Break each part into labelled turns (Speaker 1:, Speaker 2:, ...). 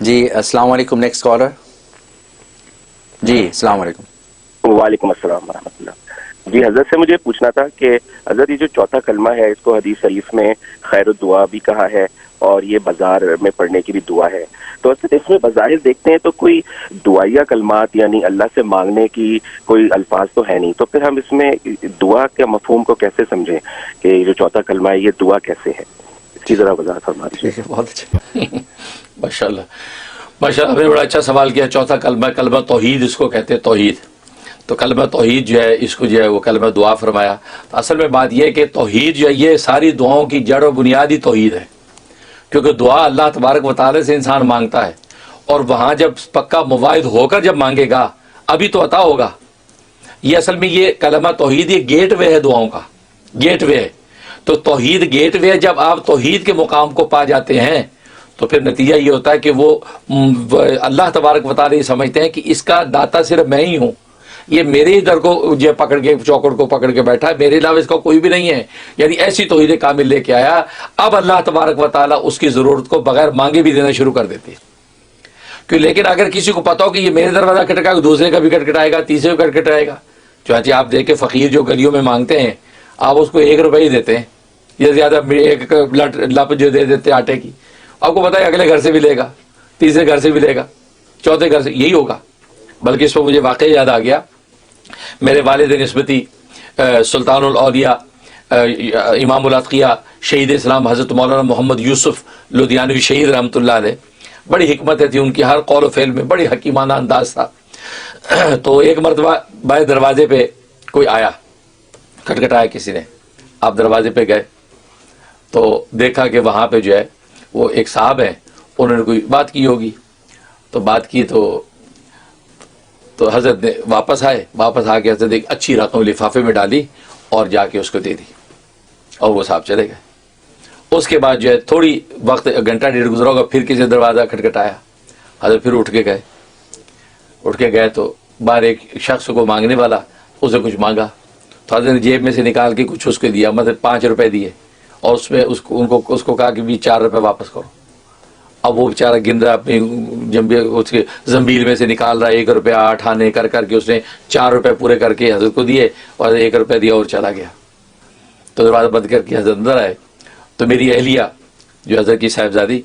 Speaker 1: جی السلام علیکم. Next collar. جی السلام علیکم.
Speaker 2: وعلیکم السلام ورحمۃ اللہ. جی حضرت سے مجھے پوچھنا تھا کہ حضرت یہ جو چوتھا کلمہ ہے اس کو حدیث شریف میں خیر الدعا بھی کہا ہے اور یہ بازار میں پڑھنے کی بھی دعا ہے، تو حضرت اس میں بظاہر دیکھتے ہیں تو کوئی دعائیہ کلمات یعنی اللہ سے مانگنے کی کوئی الفاظ تو ہے نہیں، تو پھر ہم اس میں دعا کے مفہوم کو کیسے سمجھیں کہ یہ جو چوتھا کلمہ ہے یہ دعا کیسے ہے؟ اس کی ذرا وضاحت فرما دیجیے.
Speaker 3: بہت اچھا ماشاء اللہ ماشاء اللہ، آپ نے بڑا اچھا سوال کیا. چوتھا کلمہ کلمہ توحید اس کو کہتے ہیں، توحید. تو کلمہ توحید جو ہے اس کو جو ہے وہ کلمہ دعا فرمایا. تو اصل میں بات یہ ہے کہ توحید جو ہے یہ ساری دعاؤں کی جڑ و بنیادی توحید ہے، کیونکہ دعا اللہ تبارک و تعالی سے انسان مانگتا ہے، اور وہاں جب پکا مواعد ہو کر جب مانگے گا ابھی تو عطا ہوگا. یہ اصل میں یہ کلمہ توحید یہ گیٹ وے ہے دعاؤں کا، گیٹ وے ہے. تو توحید گیٹ وے، جب آپ توحید کے مقام کو پا جاتے ہیں تو پھر نتیجہ یہ ہوتا ہے کہ وہ اللہ تبارک و تعالی سمجھتے ہیں کہ اس کا داتا صرف میں ہی ہوں، یہ میرے ہی در کو جو پکڑ کے چوکڑ کو پکڑ کے بیٹھا ہے، میرے علاوہ اس کا کوئی بھی نہیں ہے. یعنی ایسی توحید کامل لے کے آیا. اب اللہ تبارک و تعالیٰ اس کی ضرورت کو بغیر مانگے بھی دینا شروع کر دیتے ہیں. لیکن اگر کسی کو پتا ہو کہ یہ میرے دروازہ کھٹکائے گا، دوسرے کا بھی کھٹکھٹائے گا، تیسرے کا کھٹکھٹائے گا. چانچہ آپ دیکھیں فقیر جو گلیوں میں مانگتے ہیں آپ اس کو 1 روپے ہی دیتے ہیں یا زیادہ، ایک لپ جو دے دیتے آٹے کی، آپ کو پتا ہے اگلے گھر سے بھی لے گا، تیسرے گھر سے بھی لے گا، چوتھے گھر سے یہی ہوگا. بلکہ اس پہ مجھے واقعی یاد آ گیا، میرے والد نسبتی سلطان الاولیاء امام الاتقیاء شہید اسلام حضرت مولانا محمد یوسف لدھیانوی شہید رحمۃ اللہ علیہ، بڑی حکمت تھی ان کی، ہر قول و فعل میں بڑی حکیمانہ انداز تھا. تو ایک مرتبہ بائیں دروازے پہ کوئی آیا، کھٹکھٹایا کسی نے، آپ دروازے پہ گئے تو دیکھا کہ وہاں پہ جو ہے وہ ایک صاحب ہیں، انہوں نے کوئی بات کی ہوگی. تو بات کی تو حضرت نے واپس آ کے حضرت ایک اچھی رقم لفافے میں ڈالی اور جا کے اس کو دے دی، اور وہ صاحب چلے گئے. اس کے بعد جو ہے تھوڑی وقت 1-1.5 گزرا ہوگا، پھر کسی دروازہ کھٹکھٹایا، حضرت پھر اٹھ کے گئے تو باہر ایک شخص کو مانگنے والا، اسے کچھ مانگا تو حضرت نے جیب میں سے نکال کے کچھ اس کو دیا، مطلب 5 روپے دیے، اور اس میں اس کو کہا کہ 4 روپے واپس کرو. اب وہ بیچارہ گن رہا اپنی اس کے زنبیل میں سے نکال رہا، 1 روپیہ 8 آنے کر کے اس نے 4 روپے پورے کر کے حضرت کو دیے اور 1 روپے دیا اور چلا گیا. تو دروازہ بند کر کے حضرت اندر آئے تو میری اہلیہ جو حضرت کی صاحبزادی،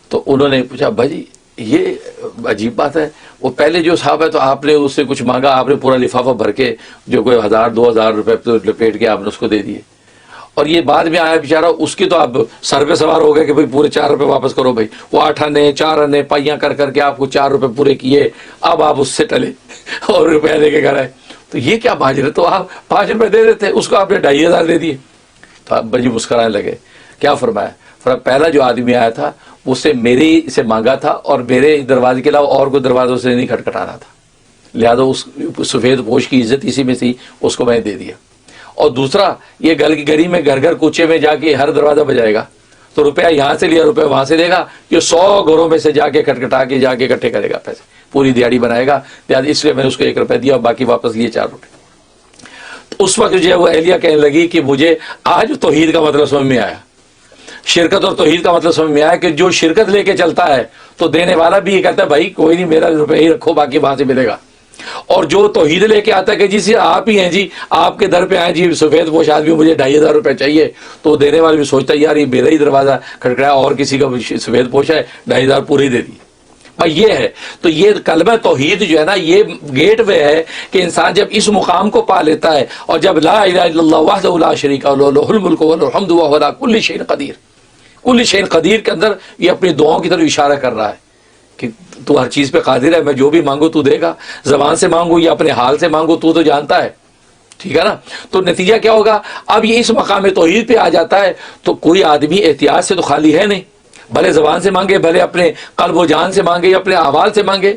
Speaker 3: تو انہوں نے پوچھا بھائی یہ عجیب بات ہے، وہ پہلے جو صاحب ہے تو آپ نے اس سے کچھ مانگا، آپ نے پورا لفافہ بھر کے جو کوئی 1000-2000 روپے لپیٹ کے آپ نے اس کو دے دیے، اور یہ بعد میں آیا بیچارہ، اس کی تو اب سر پہ سوار ہو گئے کہ بھائی پورے 4 روپے واپس کرو. بھائی وہ 8 آنے 4 آنے پائیاں کر کے آپ کو 4 روپے پورے کیے، اب آپ اس سے ٹلے اور روپیہ لے کے گھر آئے. تو یہ کیا ماجرا، تو آپ 5 روپے دے دیتے، اس کو آپ نے 2500 دے دیے. تو ابا جی مسکرانے لگے. کیا فرمایا؟ پہلا جو آدمی آیا تھا اس سے میرے سے مانگا تھا اور میرے دروازے کے علاوہ اور کوئی دروازوں سے نہیں کھٹکھٹا رہا تھا، لہذا اس سفید پوش کی عزت اسی میں تھی، اس کو میں دے دیا. اور دوسرا یہ گلی میں گھر کوچے میں جا کے ہر دروازہ بجائے گا تو روپیہ یہاں سے لیا روپیہ وہاں سے دے گا، یہ 100 گھروں میں سے جا کے کھٹکھٹا کے جا کے اکٹھے کرے گا پیسے، پوری دیہڑی بنائے گا. لہٰذا اس لیے میں نے اس کو 1 روپے دیا اور باقی واپس لیے 4 روپے. تو اس وقت جو ہے وہ اہلیہ کہنے لگی کہ مجھے آج توحید کا مطلب سمجھ میں آیا، شرکت اور توحید کا مطلب سمجھ میں آیا کہ جو شرکت لے کے چلتا ہے تو دینے والا بھی یہ کہتا ہے بھائی کوئی نہیں، میرا روپے ہی رکھو باقی وہاں سے ملے گا. اور جو توحید لے کے آتا ہے کہ جی آپ ہی ہیں جی، آپ کے در پہ آئے جی سفید پوش آدمی، مجھے 2500 روپے چاہیے، تو دینے والا بھی سوچتا ہے یار یہ میرا ہی دروازہ کھٹکھٹایا اور کسی کا سفید پوش ہے، 2500 پورے ہی دے دیے. یہ ہے. تو یہ کلمہ توحید جو ہے نا یہ گیٹ وے ہے کہ انسان جب اس مقام کو پا لیتا ہے، اور جب لا الہ الا اللہ وحدہ لا شریک لہ لہ الملک ولہ الحمد وہو علی کل شیء قدیر، کل شیء قدیر کے اندر یہ اپنی دعاؤں کی طرف اشارہ کر رہا ہے کہ تو ہر چیز پہ قادر ہے، میں جو بھی مانگو تو دے گا، زبان سے مانگو یا اپنے حال سے مانگو تو جانتا ہے. ٹھیک ہے نا. تو نتیجہ کیا ہوگا، اب یہ اس مقام توحید پہ آ جاتا ہے تو کوئی آدمی احتیاط سے تو خالی ہے نہیں، بھلے زبان سے مانگے، بھلے اپنے قلب و جان سے مانگے یا اپنے احوال سے مانگے،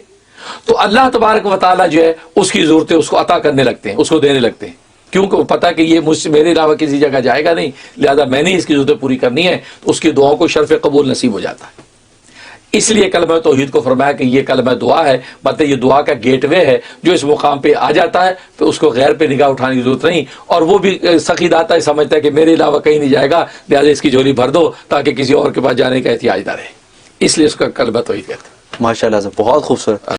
Speaker 3: تو اللہ تبارک و تعالیٰ جو ہے اس کی ضرورتیں اس کو عطا کرنے لگتے ہیں، اس کو دینے لگتے ہیں، کیونکہ وہ پتہ کہ یہ مجھ سے میرے علاوہ کسی جگہ جائے گا نہیں، لہذا میں نے اس کی ضرورتیں پوری کرنی ہے، تو اس کی دعاؤں کو شرف قبول نصیب ہو جاتا ہے. اس لیے کلمہ توحید کو فرمایا کہ یہ کلمہ دعا ہے، مطلب یہ دعا کا گیٹ وے ہے، جو اس مقام پہ آ جاتا ہے تو اس کو غیر پہ نگاہ اٹھانے کی ضرورت نہیں، اور وہ بھی سخی داتا ہے سمجھتا ہے کہ میرے علاوہ کہیں نہیں جائے گا، لہٰذا اس کی جھولی بھر دو تاکہ کسی اور کے پاس جانے کا احتیاج نہ رہے. اس لیے اس کا کلمہ توحید کہتے ہیں.
Speaker 1: ماشاء اللہ سے بہت خوبصورت.